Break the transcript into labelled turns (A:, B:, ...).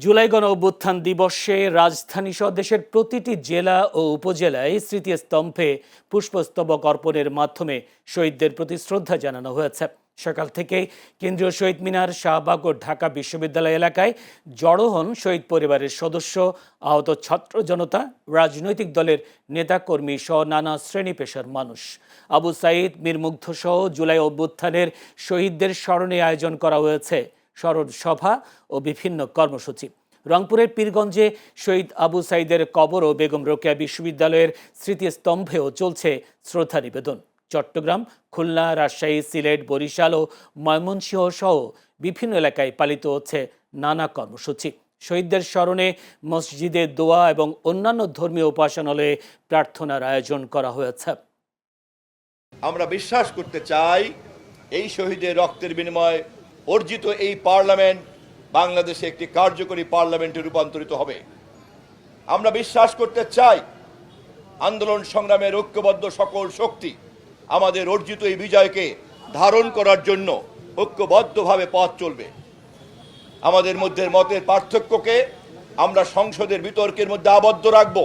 A: জুলাই গণ অভ্যুত্থান দিবসে রাজধানী সহ দেশের প্রতিটি জেলা ও উপজেলায় স্মৃতিস্তম্ভে পুষ্পস্তবক অর্পণের মাধ্যমে শহীদদের প্রতি শ্রদ্ধা জানানো হয়েছে। সকাল থেকেই কেন্দ্রীয় শহীদ মিনার, শাহবাগ ও ঢাকা বিশ্ববিদ্যালয় এলাকায় জড়ো হন শহীদ পরিবারের সদস্য, আহত ছাত্র জনতা, রাজনৈতিক দলের নেতাকর্মী সহ নানা শ্রেণী পেশার মানুষ। আবু সাঈদ, মীর মুগ্ধ সহ জুলাই অভ্যুত্থানের শহীদদের স্মরণে আয়োজন করা হয়েছে স্মরণ সভা ও বিভিন্ন কর্মসূচি। রংপুরের পীরগঞ্জে শহীদ আবু সাঈদের কবর ও বেগম রোকেয়া বিশ্ববিদ্যালয়ের স্মৃতিস্তম্ভেও চলছে শ্রদ্ধা নিবেদন। চট্টগ্রাম, খুলনা, রাজশাহী, সিলেট, বরিশাল ও ময়মনসিংহ সহ বিভিন্ন এলাকায় পালিত হচ্ছে নানা কর্মসূচি। শহীদদের স্মরণে মসজিদে দোয়া এবং অন্যান্য ধর্মীয় উপাসনালয়ে প্রার্থনার আয়োজন করা হয়েছে।
B: আমরা বিশ্বাস করতে চাই এই শহীদের রক্তের বিনিময়ে অর্জিত এই পার্লামেন্ট বাংলাদেশে একটি কার্যকরী পার্লামেন্টে রূপান্তরিত হবে। আমরা বিশ্বাস করতে চাই আন্দোলন সংগ্রামের ঐক্যবদ্ধ সকল শক্তি আমাদের অর্জিত এই বিজয়কে ধারণ করার জন্য ঐক্যবদ্ধভাবে পথ চলবে। আমাদের মধ্যে মতের পার্থক্যকে আমরা সংসদের বিতর্কের মধ্যে আবদ্ধ রাখব।